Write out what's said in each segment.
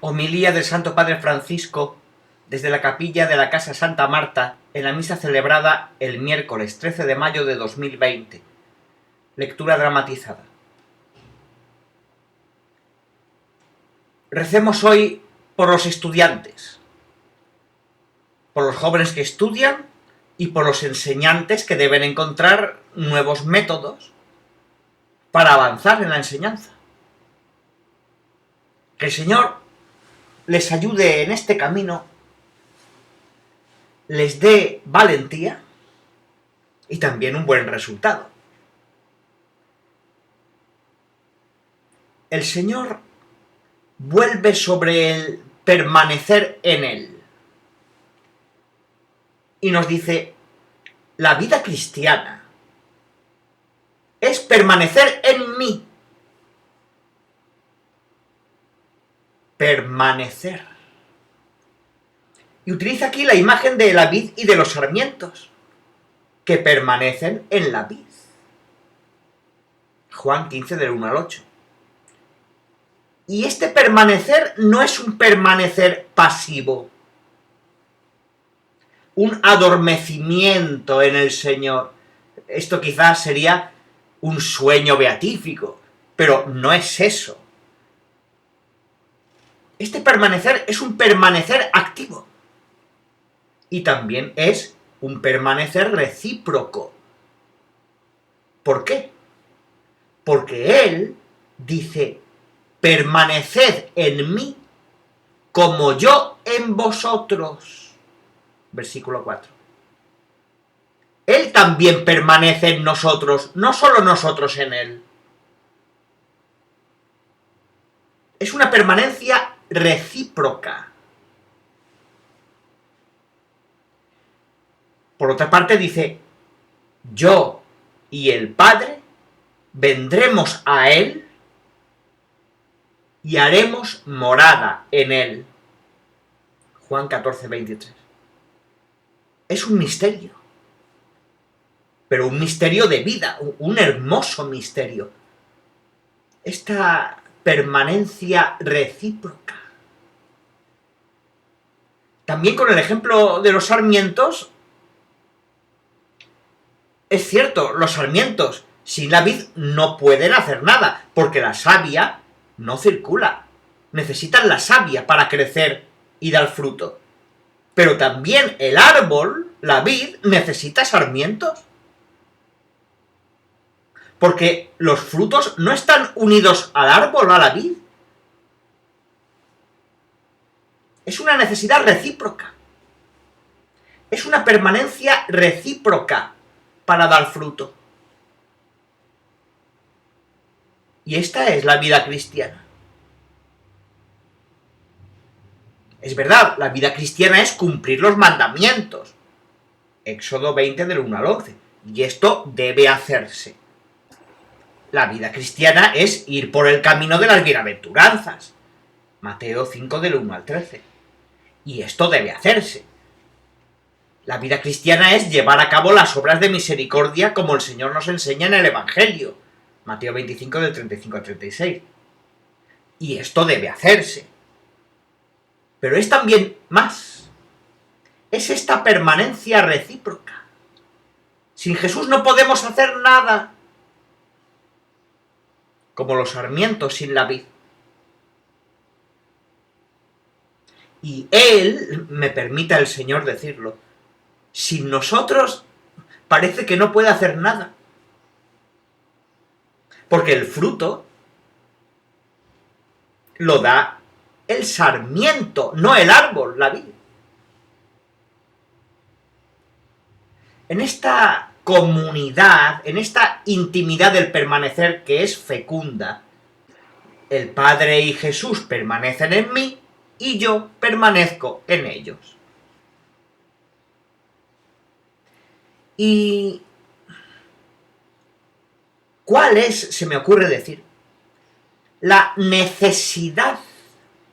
Homilía del Santo Padre Francisco desde la capilla de la Casa Santa Marta en la misa celebrada el miércoles 13 de mayo de 2020. Lectura dramatizada. Recemos hoy por los estudiantes, por los jóvenes que estudian y por los enseñantes que deben encontrar nuevos métodos para avanzar en la enseñanza. Que el Señor les ayude en este camino, les dé valentía y también un buen resultado. El Señor vuelve sobre el permanecer en Él y nos dice: la vida cristiana es permanecer en mí. Permanecer. Y utiliza aquí la imagen de la vid y de los sarmientos, que permanecen en la vid. Juan 15, del 1 al 8. Y este permanecer no es un permanecer pasivo, un adormecimiento en el Señor. Esto quizás sería un sueño beatífico, pero no es eso. Este permanecer es un permanecer activo y también es un permanecer recíproco. ¿Por qué? Porque Él dice: permaneced en mí como yo en vosotros. Versículo 4. Él también permanece en nosotros, no solo nosotros en Él. Es una permanencia recíproca. Por otra parte dice: yo y el Padre vendremos a Él y haremos morada en Él. Juan 14, 23. Es un misterio, pero un misterio de vida, un hermoso misterio. Esta permanencia recíproca. También con el ejemplo de los sarmientos, es cierto, los sarmientos sin la vid no pueden hacer nada, porque la savia no circula. Necesitan la savia para crecer y dar fruto. Pero también el árbol, la vid, necesita sarmientos. Porque los frutos no están unidos al árbol, a la vid. Es una necesidad recíproca. Es una permanencia recíproca para dar fruto. Y esta es la vida cristiana. Es verdad, la vida cristiana es cumplir los mandamientos. Éxodo 20, del 1 al 11. Y esto debe hacerse. La vida cristiana es ir por el camino de las bienaventuranzas. Mateo 5, del 1 al 13. Y esto debe hacerse. La vida cristiana es llevar a cabo las obras de misericordia como el Señor nos enseña en el Evangelio. Mateo 25, del 35 al 36. Y esto debe hacerse. Pero es también más. Es esta permanencia recíproca. Sin Jesús no podemos hacer nada. Como los sarmientos sin la vid. Y Él, me permita el Señor decirlo, sin nosotros parece que no puede hacer nada. Porque el fruto lo da el sarmiento, no el árbol, la vid. En esta comunidad, en esta intimidad del permanecer que es fecunda, el Padre y Jesús permanecen en mí y yo permanezco en ellos. ¿Y cuál es, se me ocurre decir, la necesidad,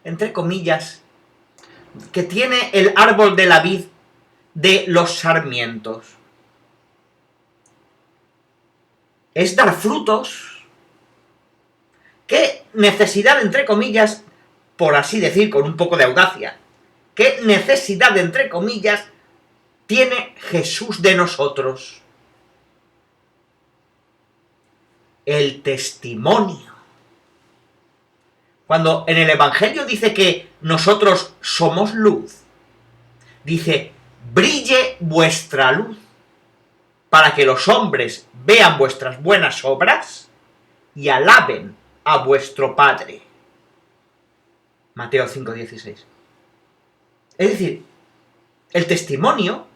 entre comillas, que tiene el árbol de la vid de los sarmientos? Es dar frutos. ¿Qué necesidad, entre comillas, por así decir, con un poco de audacia, ¿qué necesidad, entre comillas, tiene Jesús de nosotros? El testimonio. Cuando en el Evangelio dice que nosotros somos luz, dice, brille vuestra luz para que los hombres vean vuestras buenas obras y alaben a vuestro Padre. Mateo 5:16. Es decir, el testimonio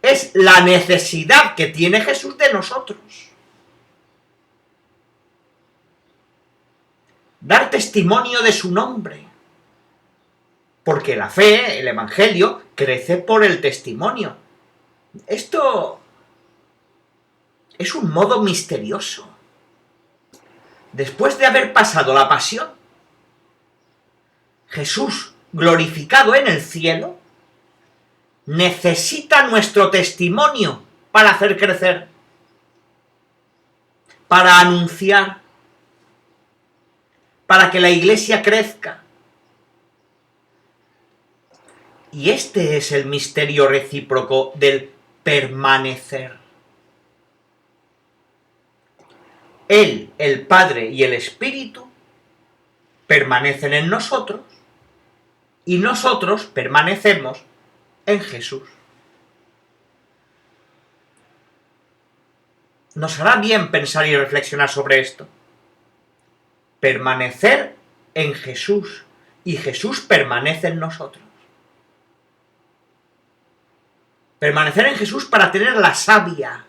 es la necesidad que tiene Jesús de nosotros. Dar testimonio de su nombre. Porque la fe, el Evangelio, crece por el testimonio. Esto es un modo misterioso. Después de haber pasado la pasión, Jesús, glorificado en el cielo, necesita nuestro testimonio para hacer crecer, para anunciar, para que la Iglesia crezca. Y este es el misterio recíproco del permanecer. Él, el Padre y el Espíritu permanecen en nosotros y nosotros permanecemos en Jesús. Nos hará bien pensar y reflexionar sobre esto. Permanecer en Jesús y Jesús permanece en nosotros. Permanecer en Jesús para tener la savia,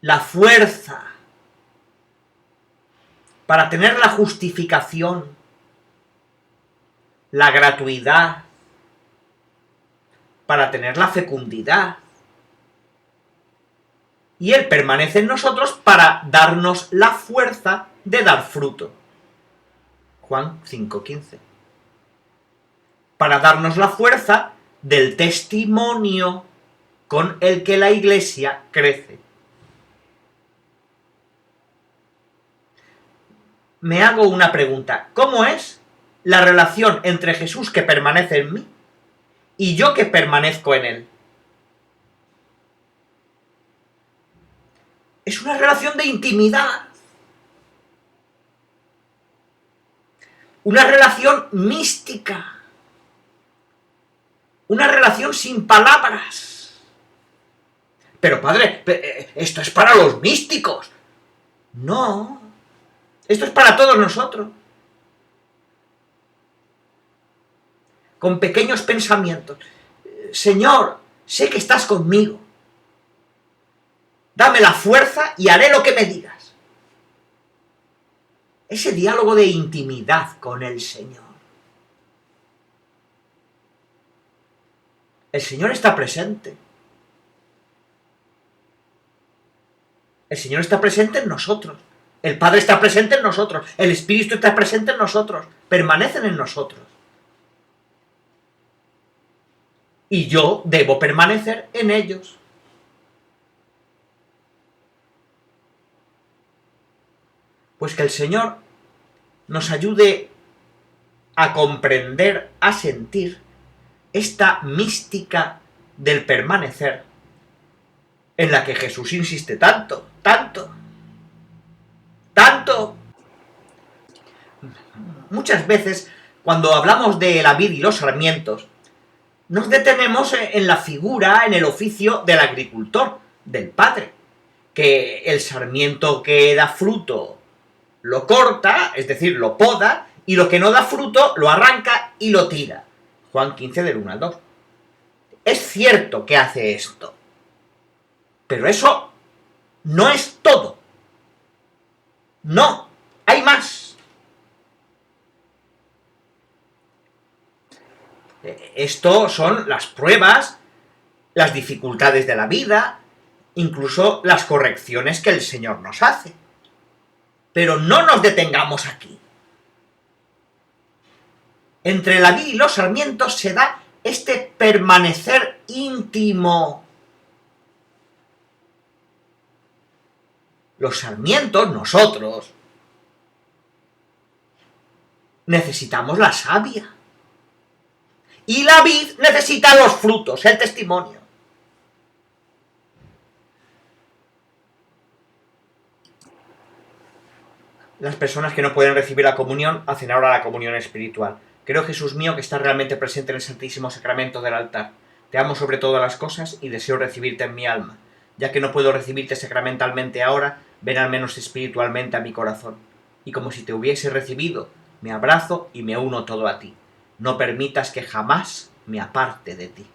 la fuerza, para tener la justificación, la gratuidad, para tener la fecundidad. Y Él permanece en nosotros para darnos la fuerza de dar fruto. Juan 5:15. Para darnos la fuerza del testimonio con el que la Iglesia crece. Me hago una pregunta. ¿Cómo es la relación entre Jesús que permanece en mí y yo que permanezco en Él? Es una relación de intimidad. Una relación mística. Una relación sin palabras. Pero padre, esto es para los místicos. No. Esto es para todos nosotros. Con pequeños pensamientos. Señor, sé que estás conmigo. Dame la fuerza y haré lo que me digas. Ese diálogo de intimidad con el Señor. El Señor está presente. El Señor está presente en nosotros. El Padre está presente en nosotros. El Espíritu está presente en nosotros. Permanecen en nosotros. Y yo debo permanecer en ellos. Pues que el Señor nos ayude a comprender, a sentir esta mística del permanecer en la que Jesús insiste tanto, tanto, tanto. Muchas veces, cuando hablamos de la vid y los sarmientos, nos detenemos en la figura, en el oficio del agricultor, del padre, que el sarmiento que da fruto lo corta, es decir, lo poda, y lo que no da fruto lo arranca y lo tira. Juan 15 del 1 al 2. Es cierto que hace esto, pero eso no es todo. No, hay más. Esto son las pruebas, las dificultades de la vida, incluso las correcciones que el Señor nos hace. Pero no nos detengamos aquí. Entre la vid y los sarmientos se da este permanecer íntimo. Los sarmientos, nosotros, necesitamos la savia. Y la vid necesita los frutos, el testimonio. Las personas que no pueden recibir la comunión hacen ahora la comunión espiritual. Creo, Jesús mío, que estás realmente presente en el Santísimo Sacramento del altar. Te amo sobre todas las cosas y deseo recibirte en mi alma. Ya que no puedo recibirte sacramentalmente ahora, ven al menos espiritualmente a mi corazón. Y como si te hubiese recibido, me abrazo y me uno todo a ti. No permitas que jamás me aparte de ti.